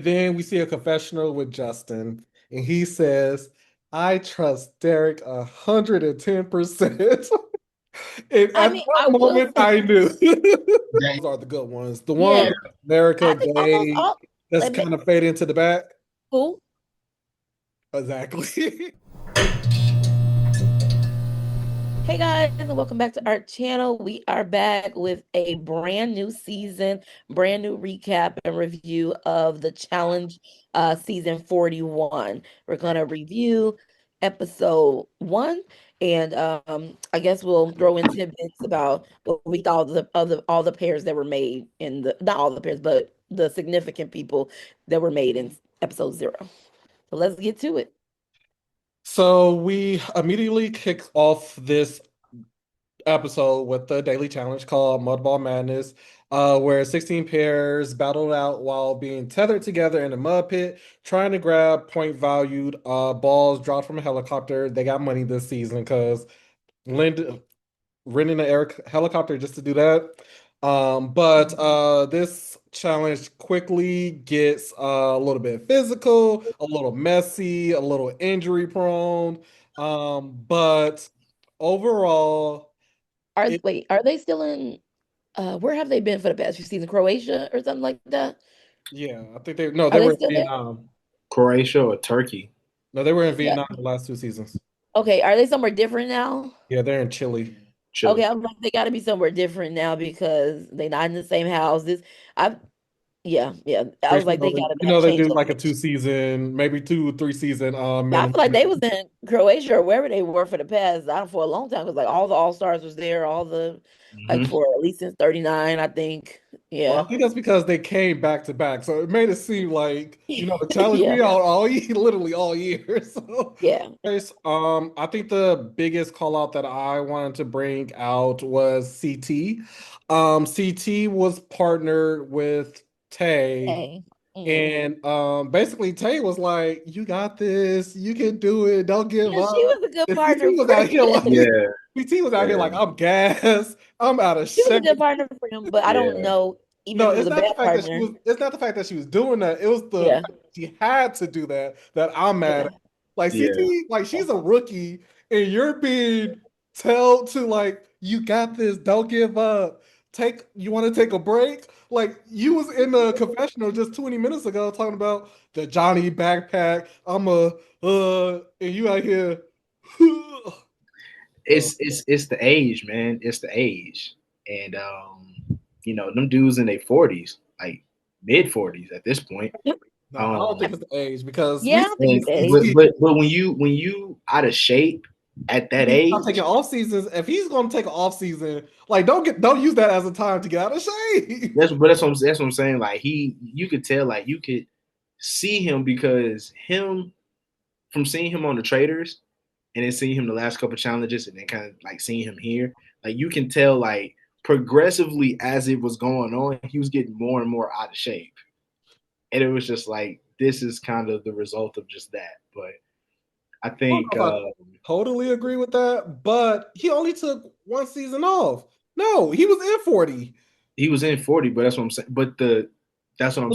Then we see a confessional with Justin, and he says, I trust Derek 110%. And I at mean, that I will moment, say, I knew. That, Those are the good ones. The one yeah, with America I think almost Gay all. that's Let me kind of fading into the back. cool. Exactly. Hey guys, and welcome back to our channel. We are back with a brand new season, brand new recap and review of the challenge season 41. We're gonna review episode one, and I guess we'll throw in tidbits about what we thought of all the pairs that were made in the not all the pairs, but the significant people that were made in episode zero. So let's get to it. So we immediately kick off this episode with the daily challenge called Mud Ball Madness, where 16 pairs battled out while being tethered together in a mud pit, trying to grab point valued balls dropped from a helicopter. They got money this season because Linda renting an air helicopter just to do that. But this challenge quickly gets a little bit physical, a little messy, a little injury prone. But overall, it Are they still in where have they been for the past few seasons? Croatia or something like that? yeah, I think they no, Are they they were in still there? Vietnam. Croatia or Turkey? No, they were in Yeah. Vietnam the last two seasons. Okay, are they somewhere different now? Yeah, they're in Chile. Okay, Chile. I'm like they got to be somewhere different now because they're not in the same houses. I yeah. I was Which like they got to they change do like a location. 2 season, maybe 2, 3 season Yeah, I minimum. feel like they was in Croatia or wherever they were for the past, I don't for a long time because like all the All Stars was there, all the like Hmm. for at least since 39, I think. Well, I Yeah. think that's because they came back to back, so it made it seem like the challenge Yeah. be out all year, literally all year. So, Yeah. guys, I think the biggest call out that I wanted to bring out was CT. CT was partnered with Tay. Hey. Mhm. And basically Tay was like, "You got this. You can do it. Don't give Yeah, she up." was a good And CT partner was for out here him. like, Yeah, CT was out here yeah, like, "I'm gassed. I'm out of She was a shape." good partner for him, but I don't yeah, know even No, if it was a bad partner. it's not the fact that she was doing that. It was the Yeah, fact that she had to do that that I'm mad yeah, at. Like yeah. CT, like yeah. she's a rookie, and you're being told to like, you got this, don't give up. You want to take a break? Like you was in the confessional just 20 minutes ago talking about the Johnny backpack. And you out here. So, It's the age, man. It's the age, and them dudes in their 40s, like mid 40s at this point. nah, I don't Um, think it's the age because Yeah, we I don't think see and it's age. but when you out of shape at that I'm taking age, off seasons. If he's going to take an off season, like don't use that as a time to get out of shape. that's what I'm saying. Like you could tell, like you could see him because him from seeing him on the traders and then seeing him the last couple challenges and then kind of like seeing him here, like you can tell like progressively as it was going on, he was getting more and more out of shape. And it was just like this is kind of the result of just that. But I I don't think know if I totally agree with that, but he only took one season off. No, he was in 40. he was in 40, but that's what I'm saying. It was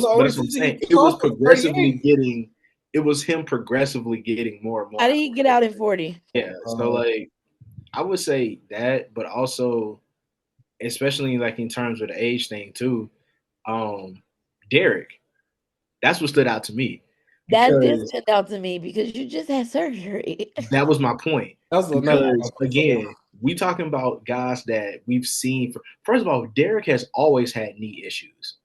the only That's what I'm season he saying. took off was 38. It was him progressively getting more and more How did out. he get out in 40? Yeah. So Uh, like I would say that, but also especially like in terms of the age thing too, um, Derek, that's what stood out to me That did because stand out to me because you just had surgery. that was my point. that was another one I Because was gonna say. again, we talking about guys that we've seen. First of all, Derek has always had knee issues.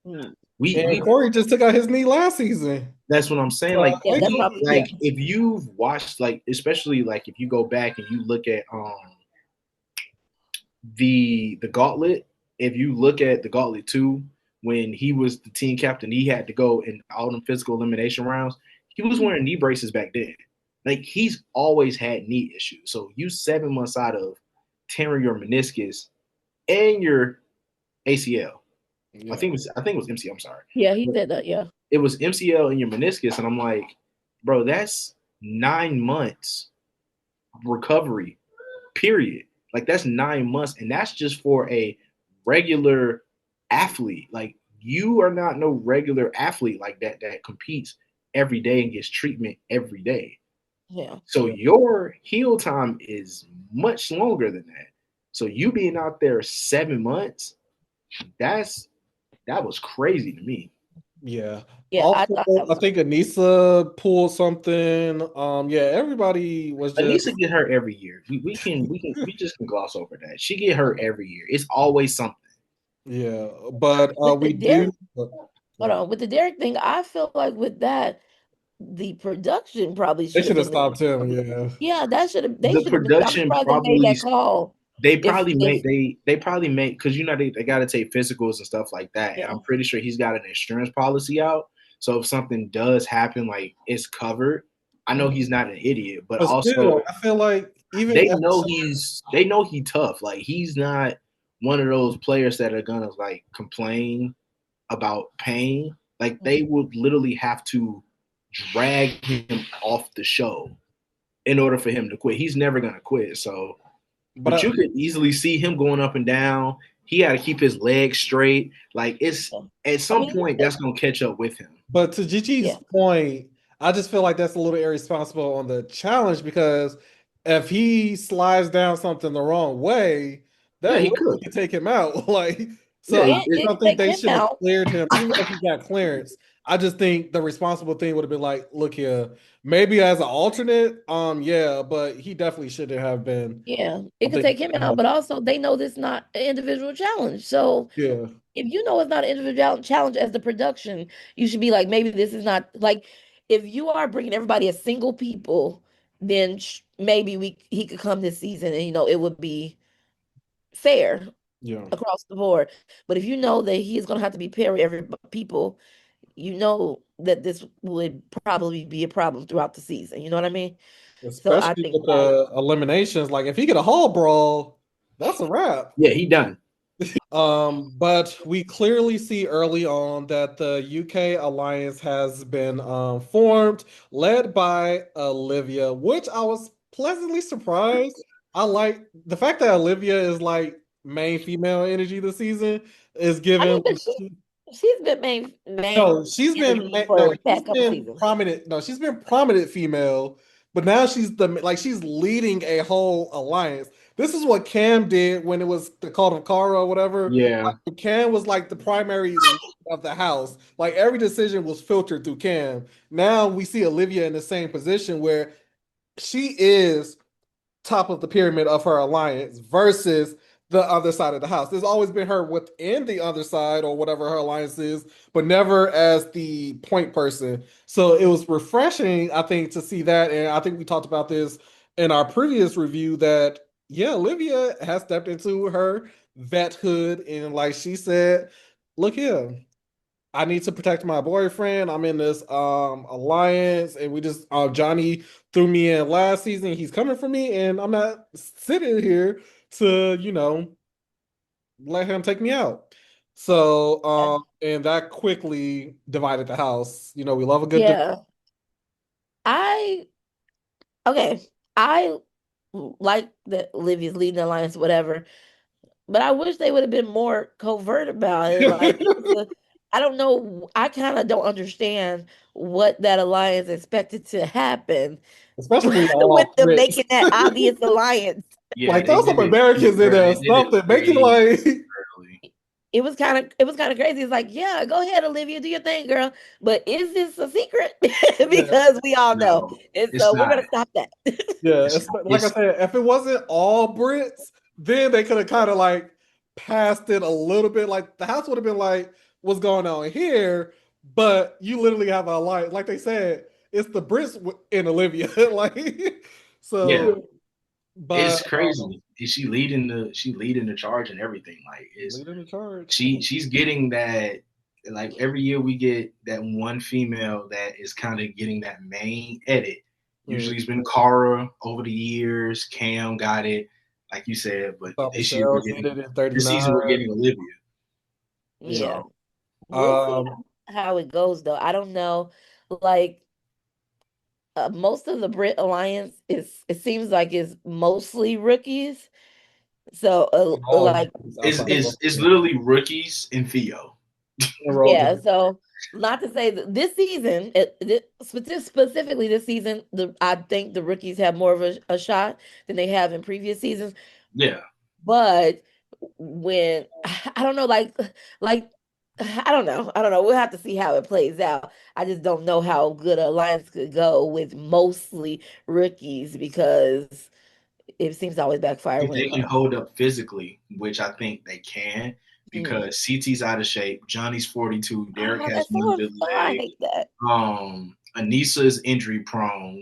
Hmm. And We Corey just took out his knee last season. That's what I'm saying. So Like Yeah, I that's think probably he, yeah. like if you've watched like especially like if you go back and you look at the gauntlet, if you look at the gauntlet 2, when he was the team captain, he had to go in all them physical elimination rounds. He was wearing knee braces back then. Like he's always had knee issues. So you 7 months out of tearing your meniscus and your ACL. yeah. I think it was MCL. I'm sorry, Yeah, he but said that. Yeah. it was MCL and your meniscus, and I'm like, bro, that's 9 months recovery period. Like that's 9 months, and that's just for a regular athlete. Like you are not no regular athlete like that that competes every day and gets treatment every day. Yeah. So Yeah. your heal time is much longer than that. So you being out there 7 months, that's that was crazy to me. Yeah. Yeah, I Also, thought that I was think Anissa pulled something. Yeah, everybody was just Anissa get hurt every year. We just can gloss over that. She get hurt every year. It's always something. yeah. But with the we do. Derek. Hold on, with the Derek thing, I feel like with that, the production probably They should have should have been stopped him. Yeah. yeah, that should have they The should have been I'm production surprised they made probably that call. they If probably if make they probably make because they got to take physicals and stuff like that. And yeah. I'm pretty sure he's got an insurance policy out. So if something does happen, like it's covered. I know Mhm. he's not an idiot, but But also still, I feel like even if, they know he tough. Like he's not one of those players that are gonna like complain about pain. Like they would literally have to drag him off the show in order for him to quit. He's never gonna quit. So, but but you could easily see him going up and down. He got to keep his legs straight. Like it's at I some mean, point that's gonna catch up with him. But to Gigi's yeah. point, I just feel like that's a little irresponsible on the challenge because if he slides down something the wrong way, that Yeah, he literally could. could take him out. Like, so Yeah, I And just it don't could think take they him should have out. cleared him, even if he got clearance. I just think the responsible thing would have been like, look here, maybe as an alternate, yeah, but he definitely shouldn't have been. Yeah, I it could think, take him out, but also they know this is not an individual challenge. So yeah, if you know it's not an individual challenge as the production, you should be like, maybe this is not like if you are bringing everybody as single people, then maybe we he could come this season and it would be fair yeah. across the board. But if you know that he is going to have to be paired with every people, you know that this would probably be a problem throughout the season. You know what I mean? So I Especially think with that the eliminations. Like, if he get a hall brawl, that's a wrap. yeah, he done. But we clearly see early on that the UK alliance has been formed, led by Olivia, which I was pleasantly surprised. I like the fact that Olivia is like main female energy this season is I mean, given but she's been main no, she's been energy no, for the she's past couple been seasons. prominent. No, she's been prominent female, but now she's the like she's leading a whole alliance. This is what Cam did when it was the Cult of Kara or whatever. Yeah, Like, Cam was like the primary lead of the house. Like every decision was filtered through Cam. Now we see Olivia in the same position where she is top of the pyramid of her alliance versus the other side of the house. There's always been her within the other side or whatever her alliance is, but never as the point person. So it was refreshing, I think, to see that. And I think we talked about this in our previous review that, yeah, Olivia has stepped into her vethood. And like she said, look here, I need to protect my boyfriend. I'm in this alliance, and we just Johnny threw me in last season. He's coming for me, and I'm not sitting here to let him take me out. So and that quickly divided the house. We love a good Yeah. I okay. I like that Olivia's leading the alliance, whatever. But I wish they would have been more covert about it. Like it was I don't know. I kind of don't understand what that alliance expected to happen especially with all them Brits. making that obvious alliance. yeah, Like they throw did some it. Americans in Bro, there they or did it something. Make it way like early. It was kind of crazy. It's like, yeah, go ahead, Olivia, do your thing, girl. But is this a secret? yeah. Because we all know. No, And it's so we're not. gonna stop that. Yeah, It's like I it's said, if it wasn't all Brits, then they could have kind of like passed it a little bit. Like the house would have been like, "What's going on here?" But you literally have a like they said, it's the Brits in Olivia, like yeah. so. But It's crazy. She leading the charge and everything. Like it's leading the charge. she's getting that like every year we get that one female that is kind of getting that main edit. Mm. Usually it's been Cara over the years. Cam got it, like you said, but Thought this year we're Michelle did getting it in this season we're 39. getting Olivia. Yeah. Yeah. So We'll see Um, how it goes though. I don't know. Like most of the Brit Alliance is it seems like it's mostly rookies. So all like it's outside of it's it's literally rookies and Theo. in a row Yeah, game. so not to say that this season, specifically this season, I think the rookies have more of a shot than they have in previous seasons. Yeah, But when I don't know, like I don't know. We'll have to see how it plays out. I just don't know how good a alliance could go with mostly rookies because it seems to always backfire if when they can hold up physically, which I think they can, mm. because CT's out of shape, Johnny's 42, Derek Oh, has that's one so good far. I leg, hate that. Anissa is injury prone.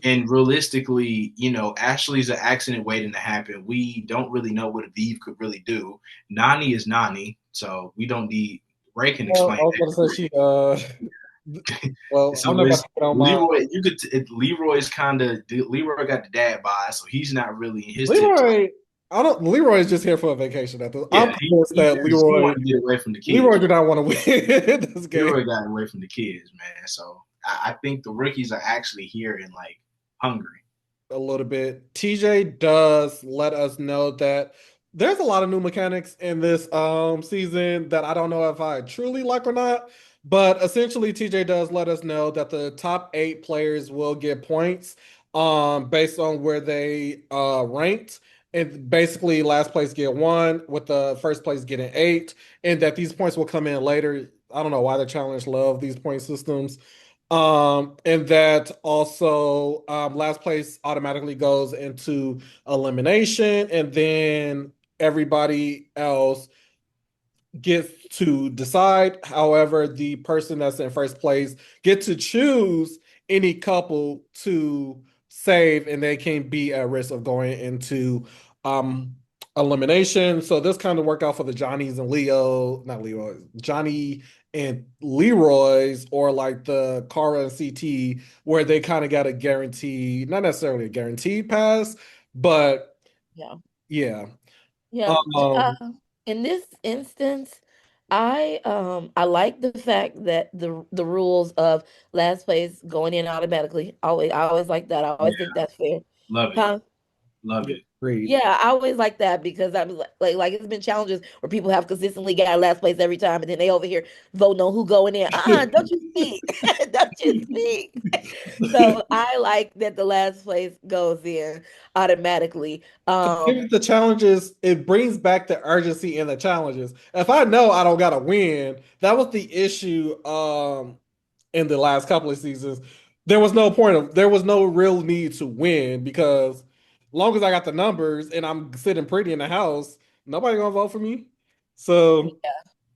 And realistically, Ashley's an accident waiting to happen. We don't really know what Aviv could really do. Nani is Nani, so we don't need Ray can Well, explain I was that. gonna say well, I So don't know if it's I don't mind. Leroy. Leroy's kind of Leroy got the dad bod, so he's not really in his tip top. Leroy, I don't. Leroy is just here for a vacation. At this, I'm Yeah, convinced that he wanted to get away from the Leroy kids. did not want to win this game. Leroy got away from the kids, man. So I think the rookies are actually here and like hungry. A little bit. TJ does let us know that there's a lot of new mechanics in this season that I don't know if I truly like or not. But essentially, TJ does let us know that the top 8 players will get points based on where they ranked. And basically, last place get 1, with the first place getting 8, and that these points will come in later. I don't know why the challenge love these point systems. And that also last place automatically goes into elimination, and then everybody else gets to decide. However, the person that's in first place get to choose any couple to save, and they can be at risk of going into um elimination. So this kind of worked out for the Johnnies and Leo, not Leo, Johnny and Leroy's, or like the Cara and CT, where they kind of got a guaranteed, not necessarily a guaranteed pass, but Yeah. yeah. Yeah, Um, in this instance, I like the fact that the rules of last place going in automatically. I always like that. I Yeah, always think that's fair. love it, Huh? love yeah, it. agreed. Yeah, I always like that because I was like it's been challenges where people have consistently got last place every time, and then they over here voting on who going in. Don't you speak? Don't you speak? So I like that the last place goes in automatically. Give it the challenges, it brings back the urgency in the challenges. If I know I don't gotta win, that was the issue in the last couple of seasons. There was no real need to win, because long as I got the numbers and I'm sitting pretty in the house, nobody gonna vote for me. Yeah. So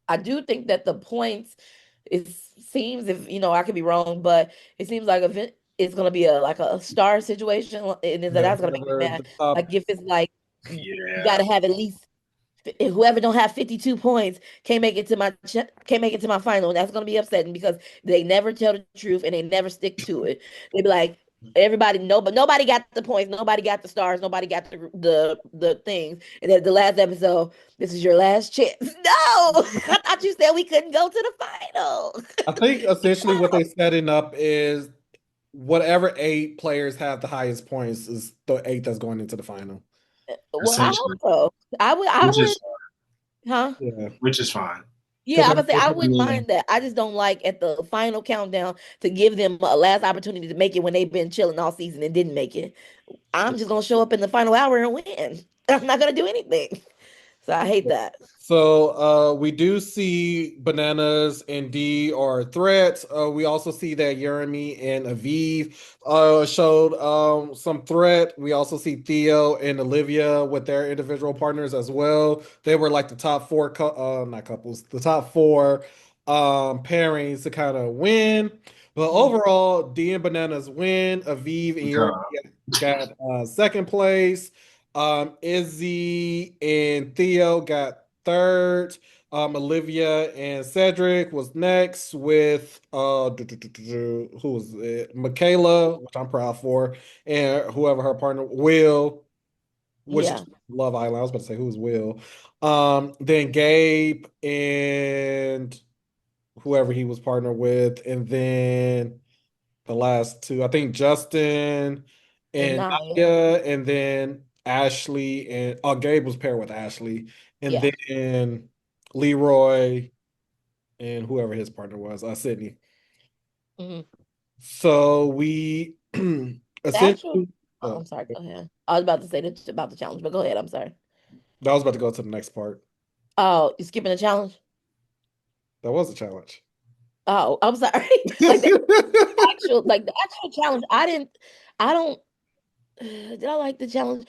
I do think that the points, it seems, if I could be wrong, but it seems like it's gonna be a star situation, and then yeah, that's gonna make me whatever mad. the top. Like if it's like you got Yeah, to have at least whoever don't have 52 points can't make it to my final, and that's gonna be upsetting because they never tell the truth and they never stick to it. They be like everybody no, but nobody got the points, nobody got the stars, nobody got the things. And then the last episode, this is your last chance. No, I thought you said we couldn't go to the final. I think essentially what they setting up is whatever 8 players have the highest points is the 8 that's going into the final. Well, I hope essentially, so. I which would, is huh? Yeah, which is fine. Yeah, because I would say I wouldn't mind that. I just don't like at the final countdown to give them a last opportunity to make it when they've been chilling all season and didn't make it. I'm just gonna show up in the final hour and win. I'm not gonna do anything. So I hate that. So we do see Bananas and D are threats. We also see that Jeremy and Aviv showed some threat. We also see Theo and Olivia with their individual partners as well. They were like the top 4 not couples, the top 4 pairings to kind of win. But Mhm. overall, D and Bananas win. Aviv and Jeremy God, got second place. Izzy and Theo got third. Olivia and Cedric was next with who was it? Michaela, which I'm proud for, and whoever her partner Will, which is Yeah, Love Island. I was about to say who's Will. Then Gabe and whoever he was partnered with, and then the last 2. I think Justin and and Naya. Naya, and then Ashley and Gabe was paired with Ashley, and Yeah, then Leroy. and whoever his partner was, Sydney. Mhm. So we The actual, essentially, oh, I'm sorry, go ahead. I was about to say that about the challenge, but go ahead. I'm sorry. I was about to go to the next part. Oh, you skipping the challenge? That was a challenge. Oh, I'm sorry. Like the actual challenge. I don't, did I like the challenge?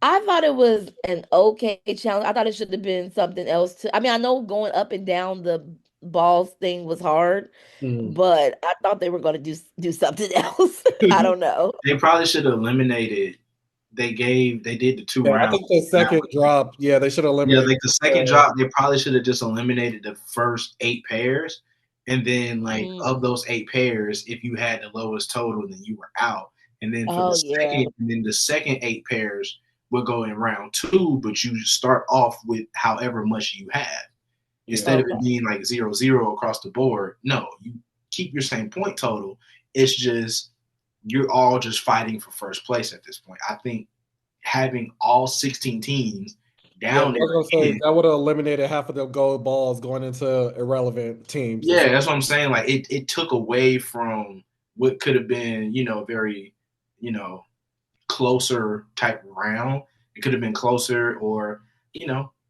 I thought it was an okay challenge. I thought it should have been something else too. I mean, I know going up and down the balls thing was hard, Mm. but I thought they were going to do something else. I don't know. They probably should have eliminated. They did the two Yeah, I rounds. think the second drop, yeah, they should Yeah, eliminate. like the second drop, they probably should have just eliminated the first 8 pairs, and then like Mm. of those 8 pairs, if you had the lowest total, then you were out. And then for the Oh yeah. second, and then the second 8 pairs would go in round two, but you start off with however much you have Yeah. instead of it Okay. being like 0-0 across the board. No, you keep your same point total. It's just you're all just fighting for first place at this point. I think having all 16 teams Yeah, I down was there gonna say again. that would have eliminated half of the gold balls going into irrelevant teams. Yeah, that's what I'm saying. Like it took away from what could have been, very, you know, closer type round. It could have been closer, or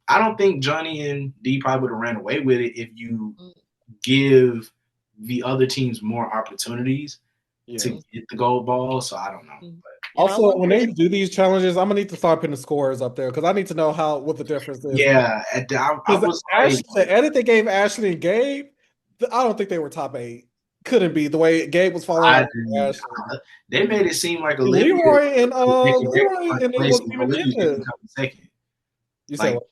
I don't think Johnny and D probably would have ran away with it if you Mm, give the other teams more opportunities to Yeah. mm, get the gold ball. So I don't know. mm. And I Also, when wonder they if do these challenges, I'm gonna need to start putting the scores up there because I need to know what the difference is. Yeah, I Because was like, Ash, the edit they gave Ashley and Gabe, I don't think they were top eight. Couldn't be the way Gabe was falling I out with didn't. Ashley. They made it seem like And Olivia Leroy and was neck and neck Leroy for first and it place, wasn't and even in Olivia didn't it. come in second. You said Like what?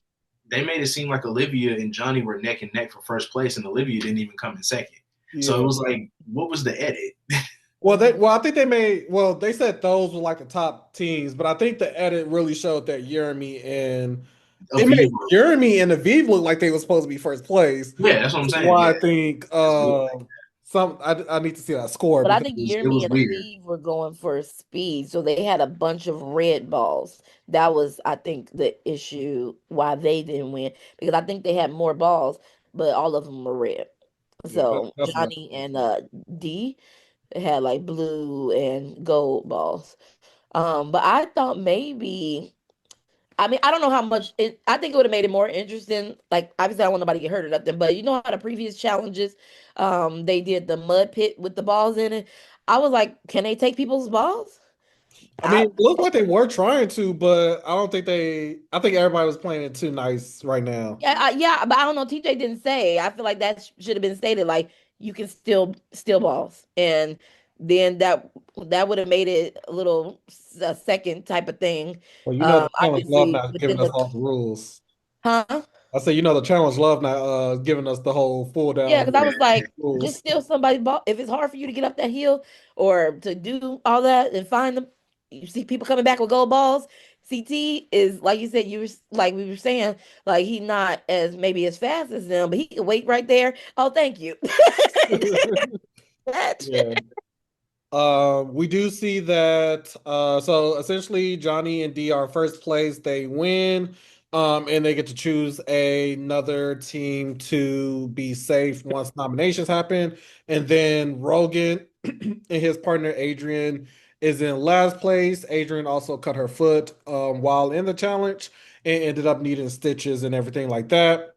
they made it seem like Olivia and Johnny were neck and neck for first place, and Olivia didn't even come in second. So it Yeah. was like, what was the edit? Mhm. I think they said those were like the top teams, but I think the edit really showed that Jeremy and it made Aviva. Jeremy and Aviv look like they were supposed to be first place. Yeah, that's what I'm Which is saying. why Yeah, I think that's what I need to see that score But I because think it Yirmi was and weird. Aviv were going for speed, so they had a bunch of red balls. That was, I think, the issue why they didn't win because I think they had more balls, but all of them were red. yeah, So that's what Johnny and D had like blue and gold balls. But I thought maybe. I mean, I don't know how much it, I think it would have made it more interesting. Like, obviously, I don't want nobody to get hurt or nothing, but you know how the previous challenges, they did the mud pit with the balls in it. I was like, can they take people's balls? I I mean, it looked like they were trying to, but I don't think I think everybody was playing it too nice right now. yeah, but I don't know. TJ didn't say. I feel like that should have been stated. Like, you can still steal balls, and then that would have made it a little a second type of thing. Well, the challenge love Obviously, not giving within us the all the rules. huh? I say, the challenge love not giving us the whole full Yeah, down because I was like, just rules. steal somebody's ball. If it's hard for you to get up that hill or to do all that and find them, you see people coming back with gold balls. CT is like you said, like we were saying, like he not as maybe as fast as them, but he can wait right there. Oh, thank you. That- Yeah. We do see that. So essentially, Johnny and D are first place. They win, and they get to choose another team to be safe once nominations happen. And then Rogan and his partner Adrian is in last place. Adrian also cut her foot while in the challenge and ended up needing stitches and everything like that.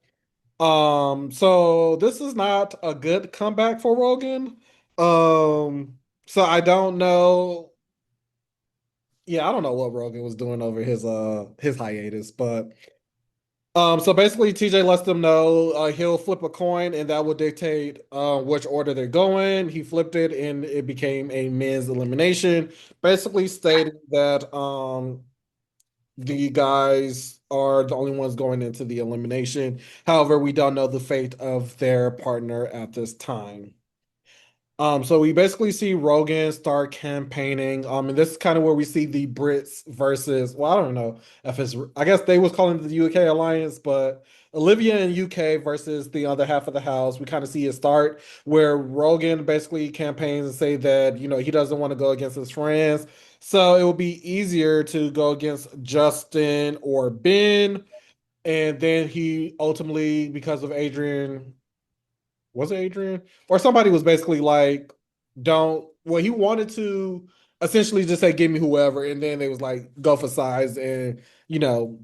So this is not a good comeback for Rogan. So I don't know. Yeah, I don't know what Rogan was doing over his hiatus, but so basically TJ lets them know he'll flip a coin and that will dictate which order they're going. He flipped it and it became a men's elimination, basically stating that the guys are the only ones going into the elimination. However, we don't know the fate of their partner at this time. So we basically see Rogan start campaigning. And this is kind of where we see the Brits versus, well, I don't know if I guess they was calling it the UK alliance, but Olivia and UK versus the other half of the house. We kind of see it start where Rogan basically campaigns and say that, he doesn't want to go against his friends. So it will be easier to go against Justin or Ben. And then he ultimately, because of Adrian was it Adrian? Or somebody was basically like, don't, well, he wanted to essentially just say, give me whoever. And then they was like, go for size and,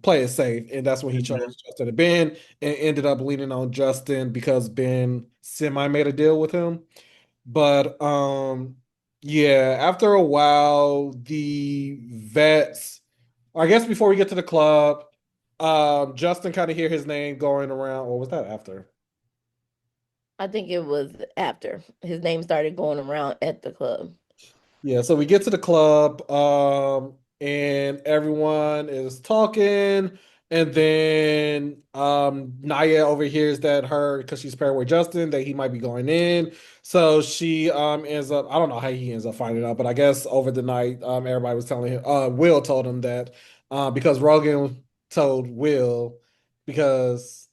play it safe. And that's when he Mhm. chose Justin to Ben and ended up leaning on Justin because Ben semi made a deal with him. But yeah, after a while, the vets, I guess before we get to the club, Justin kind of hear his name going around. Or was that after? I think it was after his name started going around at the club. Yeah, so we get to the club, and everyone is talking, and then Naya overhears that her because she's paired with Justin that he might be going in. So she ends up, I don't know how he ends up finding out, but I guess over the night, everybody was telling him, Will told him that because Rogan told Will because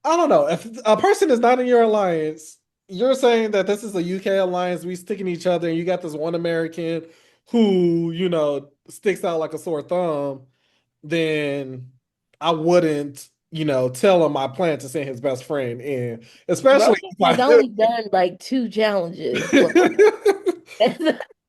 I don't know. If a person is not in your alliance, you're saying that this is a UK alliance, we sticking each other, and you got this one American who, sticks out like a sore thumb, then I wouldn't, tell him my plan to send his best friend in. Especially Rogan if has I- only done like two challenges. Well,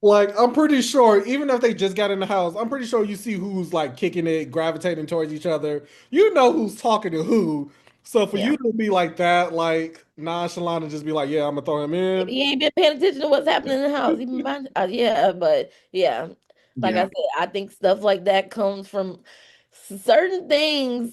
like I'm pretty sure, even if they just got in the house, I'm pretty sure you see who's like kicking it, gravitating towards each other. You know who's talking to who. So for yeah. you to be like that, like nonchalant and just be like, "Yeah, I'm gonna throw him in." He ain't been paying attention to what's happening in the house. Even mind, yeah, but yeah, like I Yeah, said, I think stuff like that comes from certain things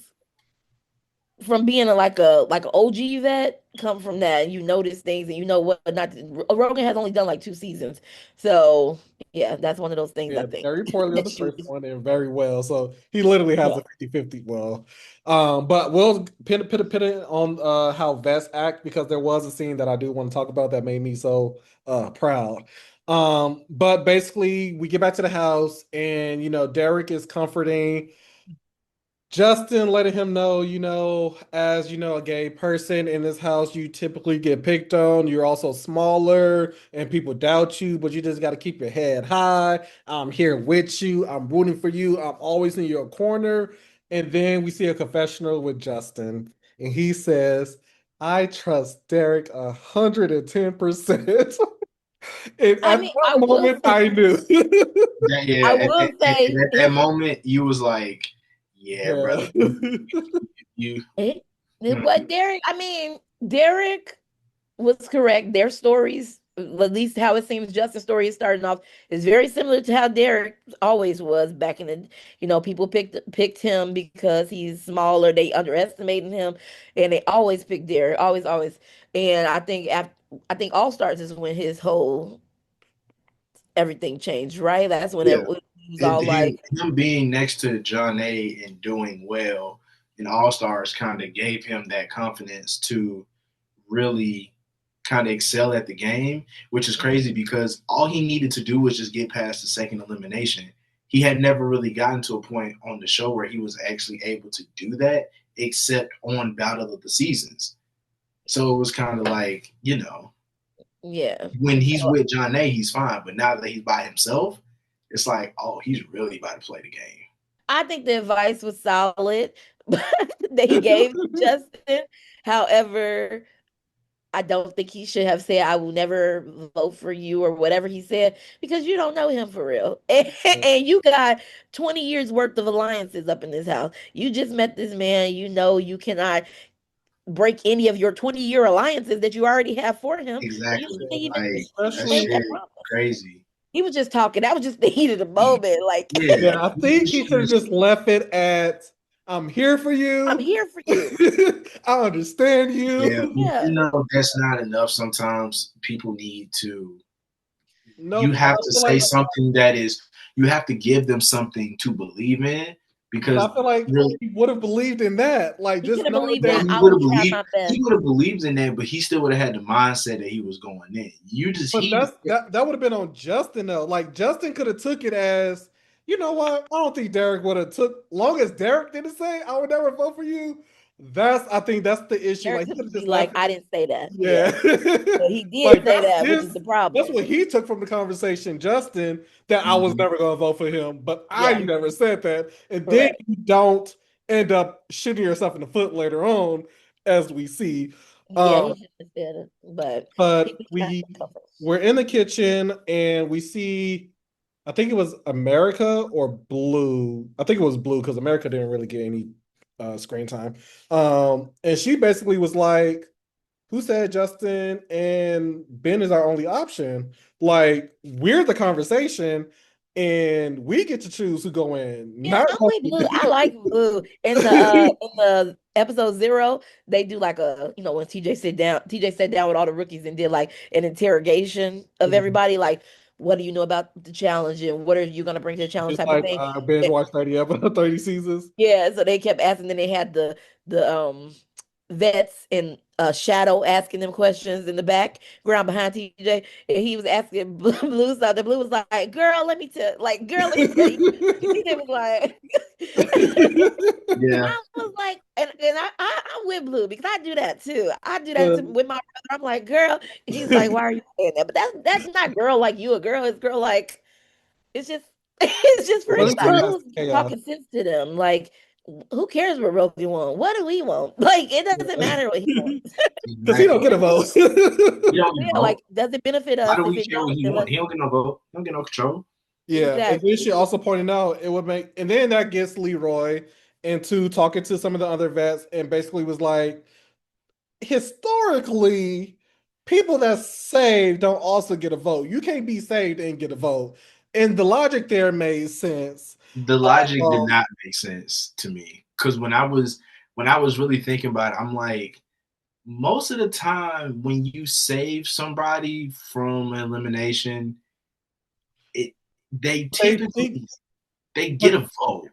from being like an OG vet come from that. And you notice things and you know what not to, Rogan has only done like two seasons. So yeah, that's one of those things I Yeah, think very poorly on that the you first one and very well. So he literally has yeah. a 50-50. Well, but we'll pin it on how Vest act because there was a scene that I do want to talk about that made me so proud. But basically we get back to the house and Derek is comforting Justin, letting him know, as a gay person in this house, you typically get picked on. You're also smaller and people doubt you, but you just got to keep your head high. I'm here with you. I'm rooting for you. I'm always in your corner. And then we see a confessional with Justin, and he says, I trust Derek 110%. And I at mean, that moment, I knew. I yeah. will And say at that moment, you was like, "Yeah, Yeah. brother, you." it, Hmm. what Derek, I mean, Derek was correct. Their stories, at least how it seems Justin's story is starting off, is very similar to how Derek always was back in the, people picked him because he's smaller. They underestimated him, and they always picked Derek, always, always. And I think All Stars is when his whole everything changed, right? That's when Yeah, he was and all like, him being next to John A and doing well in All Stars kind of gave him that confidence to really kind of excel at the game, which is crazy because all he needed to do was just get past the second elimination. He had never really gotten to a point on the show where he was actually able to do that, except on Battle of the Seasons. So it was kind of like, yeah. when he's with John A, he's fine. But now that he's by himself, it's like, oh, he's really about to play the game. I think the advice was solid that he gave to Justin. However, I don't think he should have said, I will never vote for you or whatever he said, because you don't know him for real. And you got 20 years worth of alliances up in this house. You just met this man. You know you cannot break any of your 20-year alliances that you already have for him. And Exactly. you Like shouldn't that even made Especially, shit that promise. crazy. He was just talking. That was just the heat of the moment. Like, Yeah. yeah, I think he should have just left it at I'm here for I'm you. here for you. I understand Yeah, you. Yeah. that's not enough. Sometimes people need to. You Nope. have I to feel say like something that is. You have to give them something to believe in but because I feel like really, he would have believed in that. Like He should just have know believed well, that that he I would will have try believed. my best. He would have believed in that, but he still would have had the mindset that he was going in. You just but he. that would have been on Justin though. Like Justin could have took it as, you know what? I don't think Derek would have took long as Derek didn't say I would never vote for you. I think that's the issue. Derek Like he could could have be just like, left I didn't say that. Yeah. Yeah. But he did Like say that, which is the that's problem. what he took from the conversation, Justin, that I was Mhm. never gonna vote for him, but I Yeah, never said that. And then correct. you don't end up shooting yourself in the foot later on, as we see. Yeah, Um, he should have said it, but he but was trying we to cover. we're in the kitchen and we see, I think it was America or Blue. I think it was Blue because America didn't really get any screen time. And she basically was like, who said Justin and Ben is our only option? Like, we're the conversation and we get to choose who go in, Yeah, not I'm with Blue. I like Blue. In the episode 0, they do like a, when TJ sat down with all the rookies and did like an interrogation of everybody, like, what do you know about the challenge and what are you gonna bring to the challenge just type of like thing. binge watch 30 episodes, 30 seasons. Yeah, so they kept asking. Then they had the vets and Shadow asking them questions in the background behind TJ, and he was asking Blue something. Blue was like, girl, let me tell you." TJ was like, Yeah. I was like, I'm with Blue because I do that too. I do that Uh, too with my brother. I'm like, girl. He's like, why are you saying that? But that's not girl like you a girl. It's girl like it's just it's just for but It's it's anybody chaos, the who's chaos. talking sense to them. Like, who cares what Rosie want? What do we want? Like, it doesn't matter what he wants. Because he don't exactly. get a vote. You don't Yeah, vote. like, does it benefit Why us do if we it care what don't? he If want? us He don't get no vote. He don't get no control. Yeah, and then exactly. she also pointed out it would make, and then that gets Leroy into talking to some of the other vets, and basically was like, historically, people that saved don't also get a vote. You can't be saved and get a vote, and the logic there made sense. The logic did Um, not make sense to me because when I was really thinking about it, I'm like, most of the time when you save somebody from elimination, it they they think, typically they get but a vote.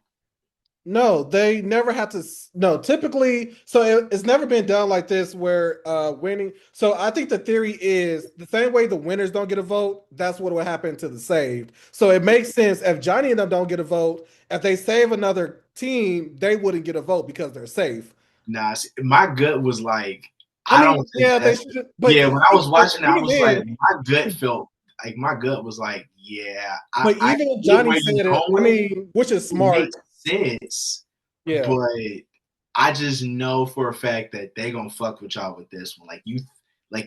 no, they never had to. No, typically, so it's never been done like this where winning. So I think the theory is the same way the winners don't get a vote, that's what will happen to the saved. So it makes sense if Johnny and them don't get a vote, if they save another team, they wouldn't get a vote because they're safe. Nah, see, my gut was like, I I mean, don't think yeah, they that's. should, but Yeah, when I was but watching it, I even was like, then, my gut was like, yeah, but I even if get Johnny where said you're it, I going. mean, which is It smart. makes sense, Yeah. but I just know for a fact that they gonna fuck with y'all with this one. Like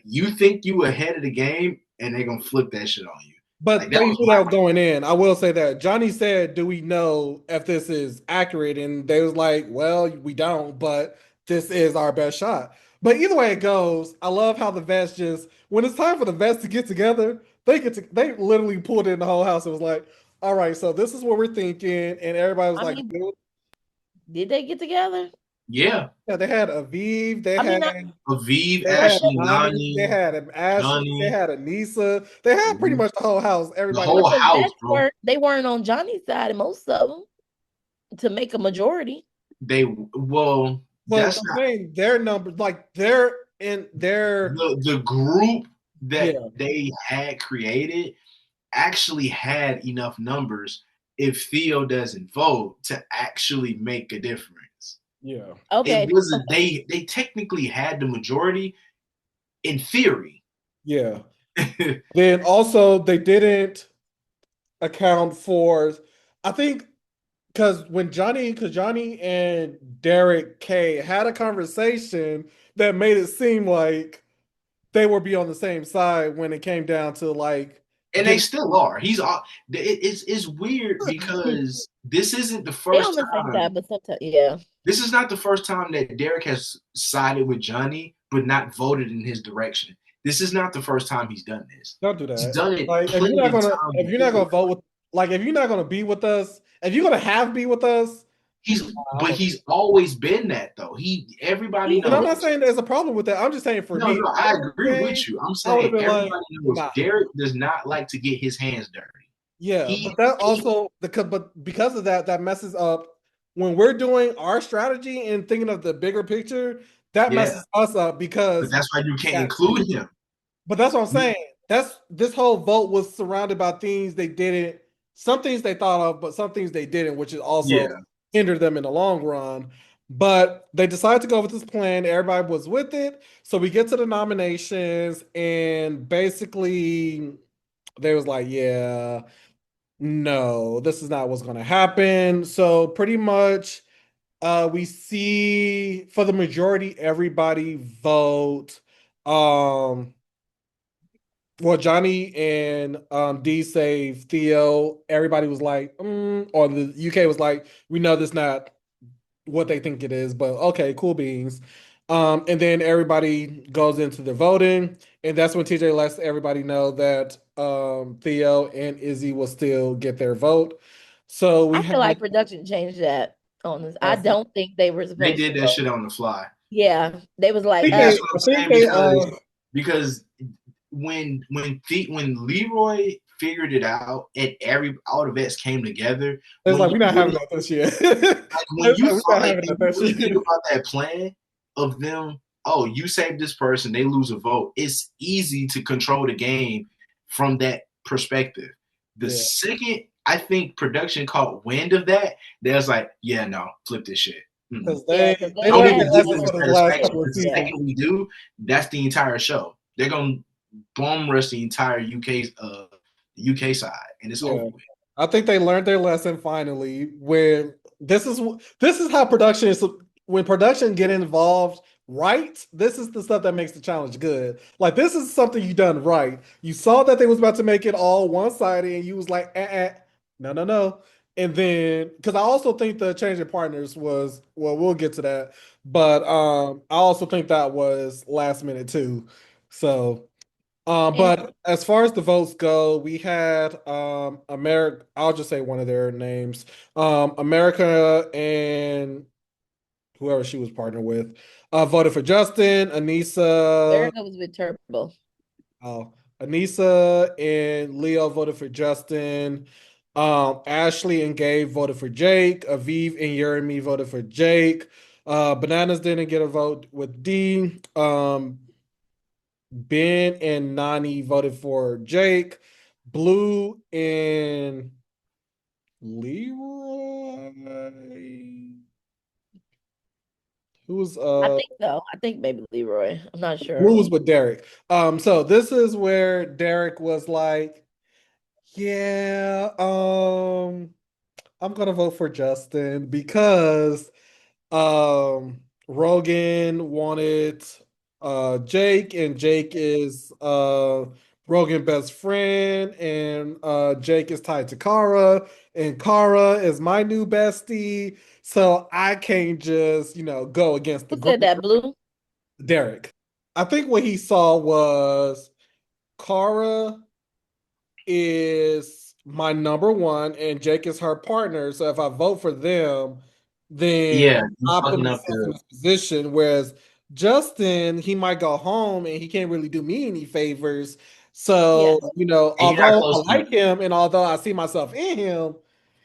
you think you ahead of the game, and they gonna flip that shit on you. Like But that they was knew that my was going in. I will say that Johnny said, "Do we know if this is accurate?" And they was like, "Well, we don't, but this is our best shot." But either way it goes, I love how the vets just when it's time for the vets to get together, they literally pulled in the whole house. It was like, "All right, so this is what we're thinking," and everybody was I like, mean, "Dude." did they get together? yeah. Yeah, they had Aviv, I mean, Aviv, they was had it Ashley, Nani, they Nani, had Ashley, they Johnny, had Anissa, they had pretty the much the whole house. Everybody was whole but the house, vets bro. weren't on Johnny's side, and most of them to make a majority. Well, But that's I'm not saying their numbers, like they're in their the group that yeah, they had created actually had enough numbers if Theo doesn't vote to actually make a difference. yeah, It Okay, wasn't okay. they technically had the majority in theory. yeah. Then also they didn't account for, I think, because Johnny and Derek K had a conversation that made it seem like they would be on the same side when it came down to like And they getting. still are. It's weird because this isn't the They first on the same time. side, but sometimes, yeah. This is not the first time that Derek has sided with Johnny but not voted in his direction. This is not the first time he's done this. Don't do He's that. done it Like plenty of times if you're not before. gonna vote with, like if you're not gonna be with us, if you're gonna have be with us, I'm But okay. he's always been that though. Everybody And I'm knows. not saying there's a problem with that. I'm just saying for No, me, no, if I I was agree saying, with you. I'm I would have saying been like, everybody knows nah. Derek does not like to get his hands dirty. Yeah, He, but that he also but because of that, that messes up when we're doing our strategy and thinking of the bigger picture. That yeah, messes us up but because that's why you can't that include him. but that's what I'm saying. That's this whole vote was surrounded by things they didn't, some things they thought of, but some things they didn't, which is also Yeah, hindered them in the long run. But they decided to go with this plan. Everybody was with it. So we get to the nominations, and basically they was like, yeah, no, this is not what's gonna happen. So pretty much We see for the majority everybody vote. Um, well, Johnny and D save Theo. Everybody was like, or the UK was like, we know this not what they think it is, but okay, cool beans. And then everybody goes into the voting, and that's when TJ lets everybody know that Theo and Izzy will still get their vote. So we I have feel like production changed that on this. I I don't think they were They supposed to did that vote. shit on the fly. Yeah, they was like, think And they, that's what I I'm think saying they, because when Leroy figured it out and all the vets came together, it's when like you we're not having really that this year. like when It's you like, we're not like having and that you this really think year. about that plan of them, oh, you save this person, they lose a vote. It's easy to control the game from that perspective. The Yeah, second I think production caught wind of that, there's like, yeah, no, flip this shit. Mm-mm. because yeah, because they they Don't learned had even the give lessons them other for this last satisfaction. couple of The yeah. seasons. second we do, that's the entire show. They're gonna bomb rush the entire UK side, and it's over Yeah, with. I think they learned their lesson finally. When this is how production is. When production get involved, right? This is the stuff that makes the challenge good. Like this is something you done right. You saw that they was about to make it all one sided, and you was like, no, no, no. And then, because I also think the change of partners was well, we'll get to that, but I also think that was last minute too. So. And But as far as the votes go, we had America. I'll just say one of their names. America and whoever she was partnered with voted for Justin. Erica was with Turbo. Oh, Anissa and Leo voted for Justin. Ashley and Gabe voted for Jake. Aviv and Jeremy voted for Jake. Bananas didn't get a vote with D. Ben and Nani voted for Jake. Blue and Leroy. Who's I think so. I think maybe Leroy. I'm not Blue sure. was with Derek. So this is where Derek was like, yeah, I'm gonna vote for Justin because Rogan wanted Jake, and Jake is Rogan best friend, and Jake is tied to Kara, and Kara is my new bestie. So I can't just, go against the Who grain. said that, Blue? Derek. I think what he saw was Kara is my number one, and Jake is her partner. So if I vote for them, then Yeah, you I put fucking up myself in the. this position. Whereas Justin, he might go home and he can't really do me any favors. Yeah. So, And you're not although I close to. like him and although I see myself in him,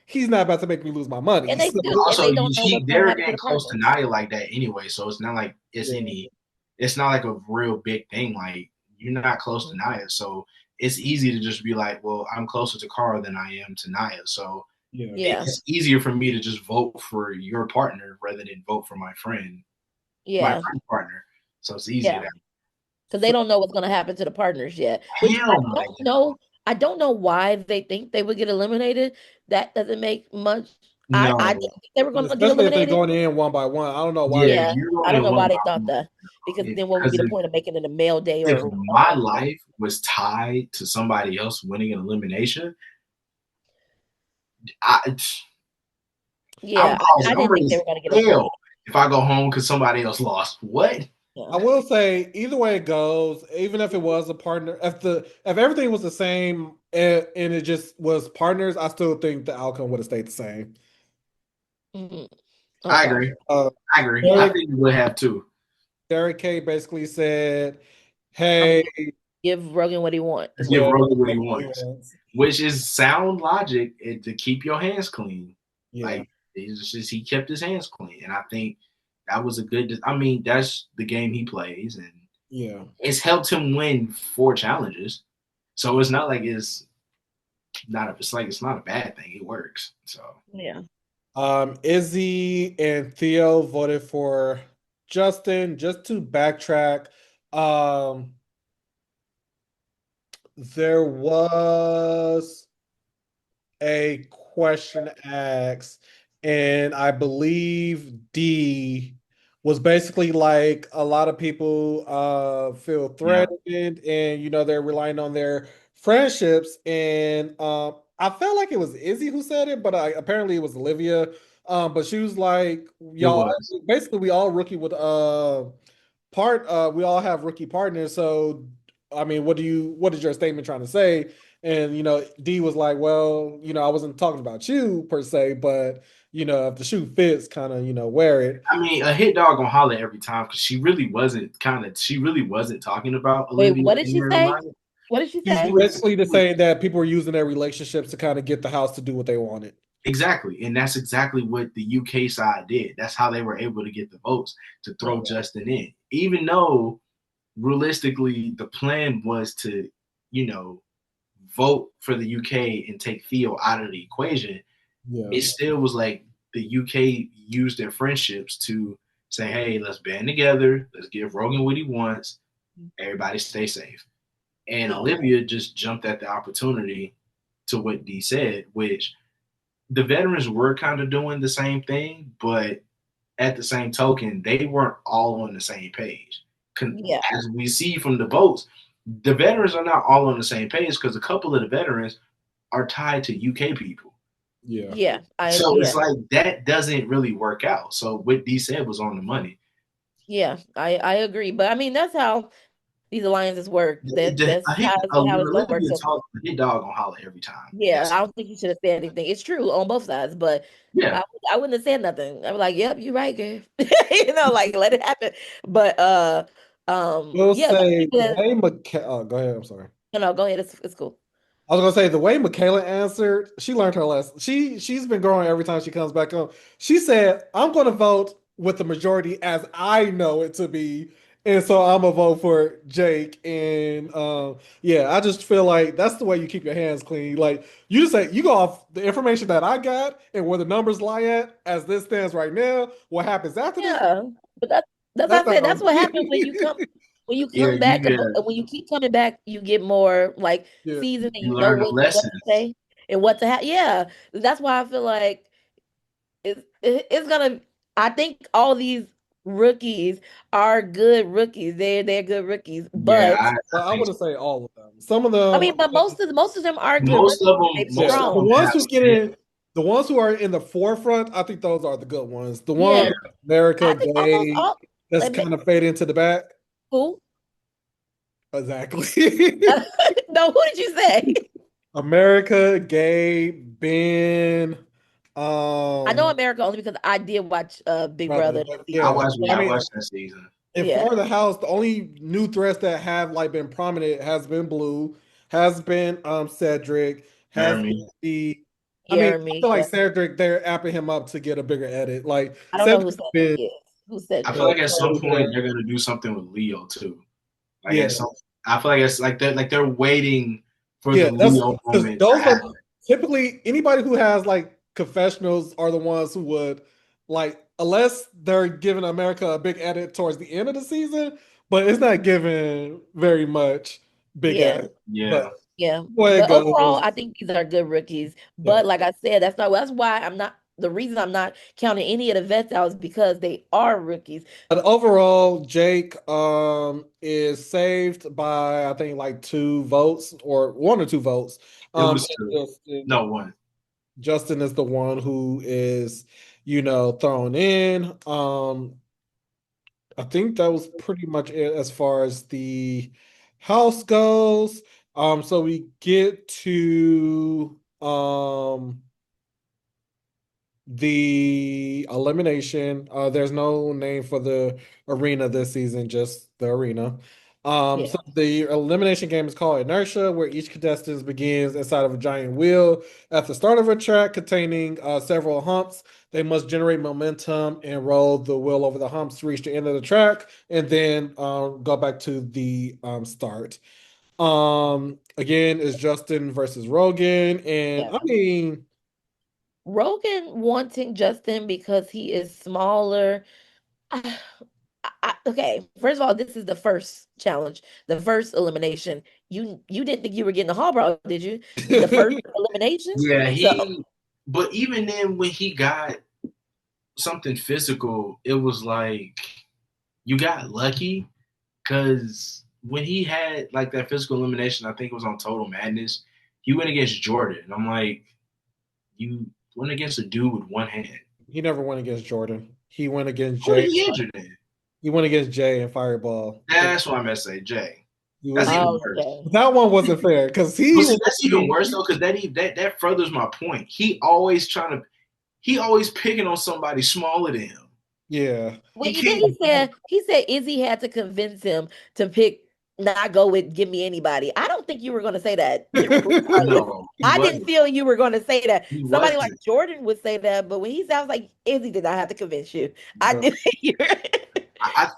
he's not about to make me lose my money. And they So, still and Also, they you don't know see, what's gonna Derek happen to ain't the close to partners. Nia like that anyway, so it's not like it's yeah, any. It's not like a real big thing. Like you're not close to Mhm. Nia, so it's easy to just be like, well, I'm closer to Cara than I am to Nia, so yeah, Yeah. it's easier for me to just vote for your partner rather than vote for my Yeah. friend partner. So it's easier Yeah. that. Because they don't know what's gonna happen to the partners yet. Which I Hell no, they don't don't. know. I don't know why they think they would get eliminated. That doesn't make much. I No, didn't think they were gonna get especially if they're eliminated. going in one by one. I don't know why yeah, they. Yeah. you're I going don't in know one why they by thought one. that. Because then what would be Because the point of making it a mail day if or my life was tied to somebody else winning an elimination, I I'm yeah, I causing. I'm didn't think ready they were gonna get to hell eliminated. if I go home because somebody else lost. What? Yeah. I will say either way it goes, even if it was a partner, if everything was the same and it just was partners, I still think the outcome would have stayed the same. Mhm. I Okay. agree. Uh, I agree. I Derek think we would have too. Derek K basically said, I'm gonna "Hey, give Rogan what he wants, is Let's what give yeah, he Rogan what he that's what he wants, wants. which is sound logic to keep your hands clean. Yeah, Like it's just he kept his hands clean, and I think that was a good. I mean, that's the game he plays, and yeah." it's helped him win 4 challenges. So it's not like it's not a bad thing. It works. So yeah. Izzy and Theo voted for Justin. Just to backtrack, um, there was a question asked, and I believe D was basically like a lot of people feel Yeah, threatened, and they're relying on their friendships. And I felt like it was Izzy who said it, but apparently it was Olivia. But she was like, it y'all, was. basically we all rookie with we all have rookie partners. So I mean, what is your statement trying to say? And D was like, well, I wasn't talking about you per se, but if the shoe fits, kind of, wear it. I mean, a hit dog gonna holler every time because she really wasn't talking about Wait, Olivia what did in she her say? mind. What did she She's say? basically just saying that people were using their relationships to kind of get the house to do what they wanted. Exactly, and that's exactly what the UK side did. That's how they were able to get the votes to throw Okay. Justin in, even though realistically the plan was to, you know, vote for the UK and take Theo out of the equation. Yeah. It still was like the UK used their friendships to say, hey, let's band together, let's give Rogan what he wants, everybody stay safe. And Yeah. Olivia just jumped at the opportunity to what D said, which the veterans were kind of doing the same thing, but at the same token, they weren't all on the same page. Yeah. As we see from the votes, the veterans are not all on the same page because a couple of the veterans are tied to UK people. Yeah. Yeah. So it's Yeah. like that doesn't really work out. So what D said was on the money. Yeah. I agree. But I mean, that's how these alliances work. That's how When it's gonna work. Olivia So talks, the hit dog gonna holler every time. yeah, That's I don't think you should have said anything. It's true on both sides, but yeah. I I wouldn't have said nothing. I was like, "Yep, you're right, girl." Like let it happen. But We'll yeah, some say people the that, way oh, go ahead. I'm sorry. no, go ahead. It's cool. I was gonna say the way Michaela answered, she learned her lesson. She's been growing every time she comes back on. She said, "I'm gonna vote with the majority as I know it to be," and so I'm gonna vote for Jake. And yeah, I just feel like that's the way you keep your hands clean. Like you just say you go off the information that I got and where the numbers lie at as this stands right now. What happens after this? Yeah, but that's That's what I not said. on That's what happens me. when you Yeah, come back. When you keep coming back, you get more like Yeah. seasoned and you you know learn the what to lessons. say and what to have. Yeah, that's why I feel like it's gonna. I think all these rookies are good rookies. They're good rookies, Yeah, but I Well, I think wouldn't so. say all of them. Some of I them, mean, but most of them are good rookies. They're Most yeah, of the strong. them ones have who get spit. in, the ones who are in the forefront, I think those are the good ones. The ones Yeah, America, I think almost Gay, all. that's Let me kind of fade into the back. who? Exactly. No, who did you say? America, Gay, Ben, I know um, America only because I did watch Big brother. Brother But this I yeah, season. watched I yeah, I mean, watched that season. in Yeah, Florida House, the only new threats that have like been prominent has been Blue, has been Cedric, has been Jeremy. the. I mean, I Jeremy. feel like Yeah, Cedric, they're amping him up to get a bigger edit. Like I don't know Cedric who has Cedric been, is. Who I Cedric? feel like at so some point yeah, they're gonna do something with Leo too. Like yeah, at some, I feel like it's like they're waiting for the yeah. That's Leo because moment to those are happen. typically anybody who has like confessionals are the ones who would like unless they're giving America a big edit towards the end of the season, but it's not giving very much big Yeah, edit. But Yeah, yeah. way it But overall, goes. I think these are good rookies. Yeah. But like I said, that's why I'm not. The reason I'm not counting any of the vets out is because they are rookies. But overall, Jake is saved by I think like 2 votes or 1 or 2 votes. it Um was two. Justin, No one. Justin is the one who is, thrown in. I think that was pretty much it as far as the house goes. So we get to the elimination. There's no name for the arena this season, just the arena. Yeah, So the elimination game is called Inertia, where each contestant begins inside of a giant wheel. At the start of a track containing several humps, they must generate momentum and roll the wheel over the humps to reach the end of the track, and then go back to the start. Again, it's Justin versus Rogan, and yeah. I mean, Rogan wanting Justin because he is smaller. Okay, first of all, this is the first challenge, the first elimination. You didn't think you were getting a hall brawl, did you? The first elimination. Yeah, So he. But even then, when he got something physical, it was like you got lucky because when he had like that physical elimination, I think it was on Total Madness. He went against Jordan. I'm like, you went against a dude with one hand. He never went against Jordan. He went against What Jay. is he injured in? He went against Jay in Fireball. That's what I'm gonna say, Jay. He That's was even worse. Okay. that one wasn't fair because But he see, that's even worse though, because that furthers my point. He always picking on somebody smaller than him. yeah. Well, He you then can't. he said Izzy had to convince him to pick not go with give me anybody. I don't think you were going to say that regardless. No, he I didn't wasn't. feel you were going to say that. He Somebody like wasn't. Jordan would say that, but when he sounds like Izzy did not have to convince you. I But didn't hear it. I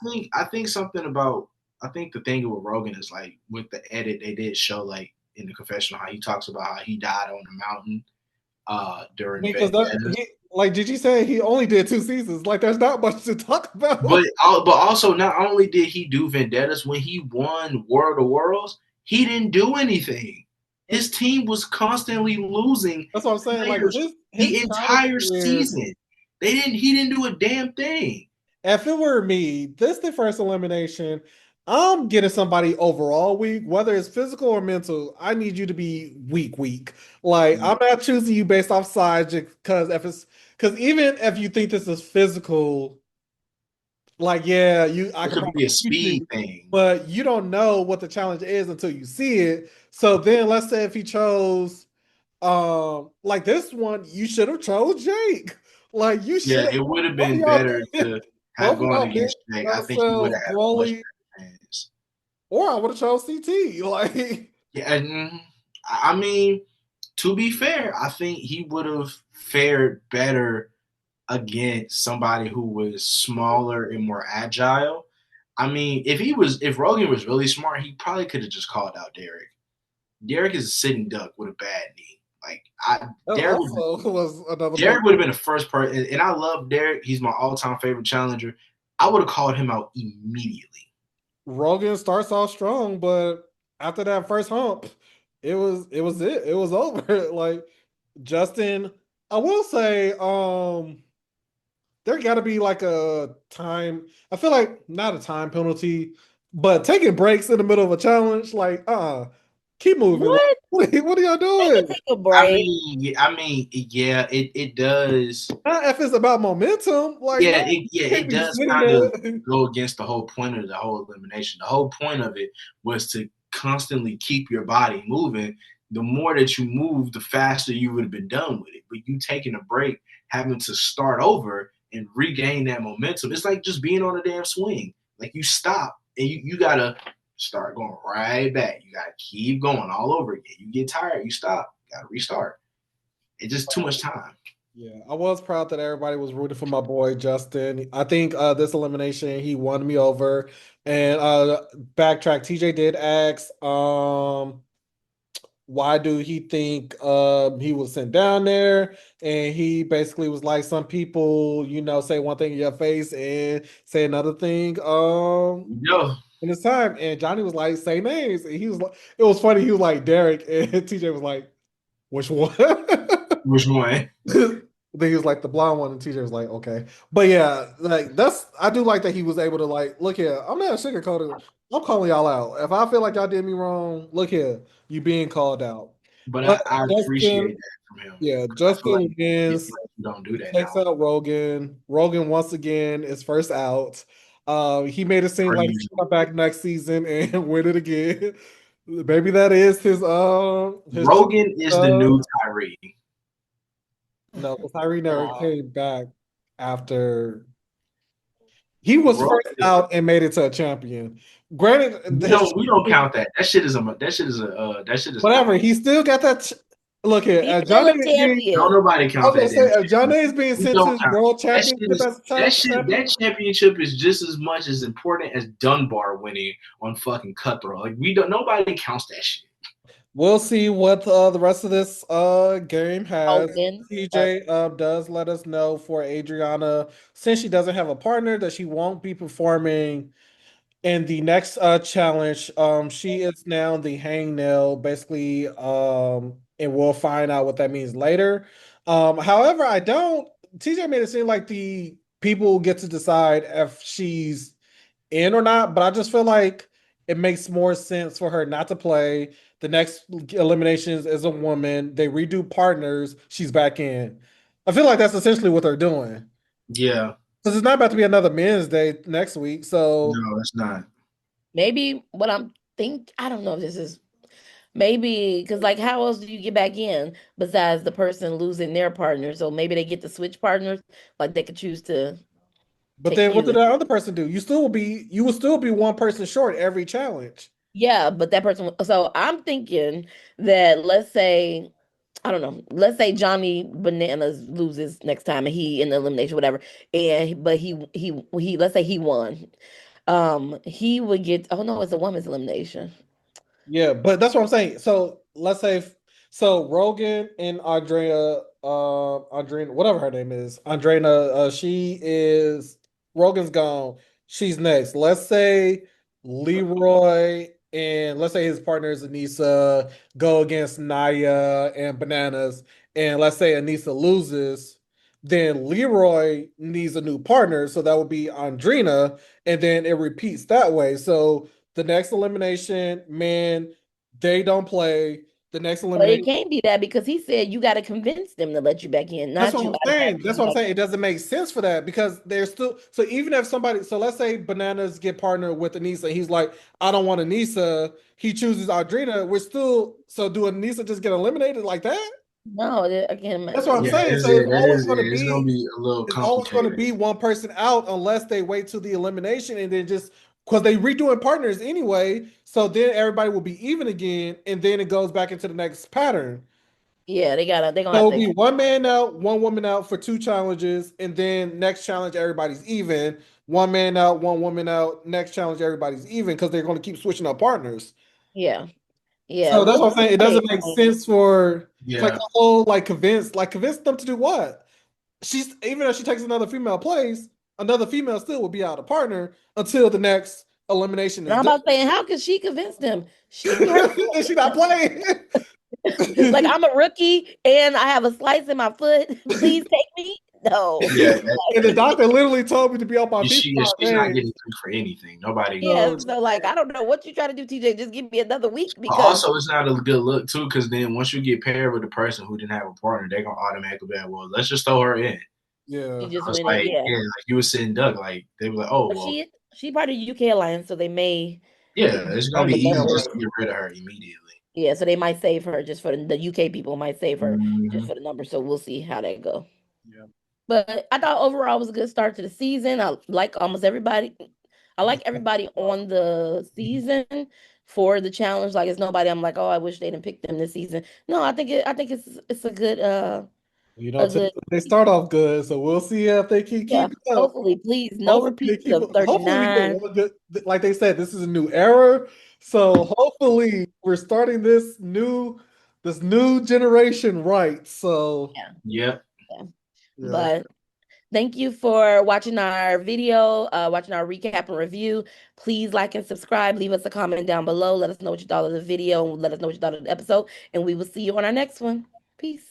think something about I think the thing with Rogan is like with the edit they did show like in the confessional how he talks about how he died on the mountain during because that vendettas. he like did you say he only did 2 seasons? Like there's not much to talk about. But also not only did he do vendettas when he won World of Worlds, he didn't do anything. His team was constantly losing That's what I'm saying. Like players his the challenge entire career. season. He didn't do a damn thing. If it were me, this the first elimination. I'm getting somebody overall weak, whether it's physical or mental. I need you to be weak, weak. Like I'm not choosing you based off size because if it's because even if you think this is physical, like yeah, I It could could probably be a beat speed you, thing. but you don't know what the challenge is until you see it. So then let's say if he chose like this one, you should have chose Jake. Like you should Yeah, have it would have both of been y'all better did. to have Both of gone y'all picked against Jake. I think he would yourselves have had much Broly, better chance. or I would have chose CT. Like Yeah, and I mean, to be fair, I think he would have fared better against somebody who was smaller and more agile. I mean, if Rogan was really smart, he probably could have just called out Derek. Derek is a sitting duck with a bad knee. Like I, that Derek would also was another point. Derek would have been the first person, and I love Derek. He's my all-time favorite challenger. I would have called him out immediately. Rogan starts off strong, but after that first hump, it was over. Like Justin, I will say, there got to be like a time. I feel like not a time penalty, but taking breaks in the middle of a challenge, like keep moving. Like, What? what are y'all They can doing? take a break. Yeah, it does. Not if it's about momentum. Like, no, you can't It be does sitting kind of there. go against the whole point of the whole elimination. The whole point of it was to constantly keep your body moving. The more that you move, the faster you would have been done with it. But you taking a break, having to start over and regain that momentum, it's like just being on a damn swing. Like you stop and you gotta start going right back. You gotta keep going all over again. You get tired, you stop, you gotta restart. It's just too much time. Yeah, I was proud that everybody was rooting for my boy Justin. I think this elimination he won me over. And backtrack, TJ did ask why do he think he was sent down there? And he basically was like, some people, say one thing in your face and say another thing Yo, in his time. And Johnny was like, say names. And he was like, it was funny, he was like Derek, and TJ was like, which one? which one? Then he was like the blonde one, and TJ was like, okay. But yeah, like I do like that he was able to like, look here, I'm not sugarcoating. I'm calling y'all out. If I feel like y'all did me wrong, look here, you being called out. But But I appreciate Justin, that from him yeah, because Justin I feel wins, like you don't do that takes now. out Rogan. Rogan once again is first out. He made it seem Per like he's usual. come back next season and win it again. Maybe that is his Rogan is the new Tyree. no, because Tyree never Wow. came back after he was first Rogan, out and made it to a champion. Granted, we don't count that. That shit is whatever, gone. he still got that. Look here, He's still a Don't champion. nobody I count was gonna that say, damn if John shit. is being We sent to don't his count world that. championship as a That champion, championship is just as much as important as Dunbar winning on fucking Cutthroat. Like we don't nobody counts that shit. we'll see what the rest of this game has. Hogan. TJ does let us know for Adriana, since she doesn't have a partner, that she won't be performing in the next challenge. She is now the hangnail, basically, and we'll find out what that means later. However, I don't. TJ made it seem like the people get to decide if she's in or not, but I just feel like it makes more sense for her not to play. The next eliminations is a woman. They redo partners. She's back in. I feel like that's essentially what they're doing. Yeah, Because it's not about to be another men's day next week. So, no, it's not. Maybe what I'm think I don't know if this is maybe because like how else do you get back in besides the person losing their partner? So maybe they get to switch partners, like they could choose to but take then what either. did the other person do? You will still be one person short every challenge. Yeah, but that person. So I'm thinking that let's say I don't know. Let's say Johnny Bananas loses next time and he in the elimination, whatever. And but he let's say he won. He would get. Oh no, it's a woman's elimination. Yeah, but that's what I'm saying. So let's say, so Rogan and Andrea, whatever her name is, Andrea, she is Rogan's gone. She's next. Let's say Leroy and let's say his partner is Anissa go against Naya and Bananas, and let's say Anissa loses, then Leroy needs a new partner, so that would be Andrina, and then it repeats that way. So the next elimination, man, they don't play. The next But it elimination. can't be that because he said you got to convince them to let you back in, That's not what you I'm saying. automatically That's get what I'm back saying. in. It doesn't make sense for that because they're still. So even if somebody, so let's say Bananas get partnered with Anissa, he's like, I don't want Anissa. He chooses Audrina. We're still. So do Anissa just get eliminated like that? No, I can't That's what I'm imagine. Yeah, saying. So that is it. It's gonna be a little it's always going to complicated. be one person out unless they wait till the elimination and then just because they redoing partners anyway. So then everybody will be even again, and then it goes back into the next pattern. Yeah, they're gonna So have it'll to. be one man out, one woman out for two challenges, and then next challenge everybody's even. One man out, one woman out. Next challenge everybody's even because they're going to keep switching up partners. Yeah, yeah. So that's We'll what I'm see saying. It how they doesn't make explain. sense for like Yeah, the whole convince them to do what? She's even if she takes another female place, another female still will be out of partner until the next elimination And is I'm done. about saying, how could she convince them? She knew her. And she not playing. Like I'm a rookie and I have a slice in my foot. Please take me. No. yeah. And the Like, doctor literally told me to be up on FIFA She's not game. getting through for anything. Nobody. yeah. So So like I don't know what you try to do, TJ. Just give me another week But because also, it's not a good look too, because then once you get paired with a person who didn't have a partner, they're gonna automatically be like, "Well, let's just throw her in." she yeah. just It's went in. like, Yeah. yeah, like you were sitting duck. Like they were like, "Oh, But well, she part of the UK alliance, so they may yeah, it's gonna on be the easy numbers. just to get rid of her immediately." Yeah, so they might save her just for the UK people might save her just Hmm. for the numbers. So we'll see how that go. Yeah. But I thought overall it was a good start to the season. I like almost everybody. I like everybody on the season for the challenge. Like it's nobody I'm like, oh, I wish they didn't pick them this season. No, I think it's a good They start off good, so we'll see if they can yeah. keep it up. Hopefully, please no Hopefully they repeats keep of it. Hopefully we get 39. one good. Like they said, this is a new era, so hopefully we're starting this new generation right. So Yeah, Yep. yeah. yeah, But thank you for watching our video, watching our recap and review. Please like and subscribe. Leave us a comment down below. Let us know what you thought of the video and let us know what you thought of the episode. And we will see you on our next one. Peace.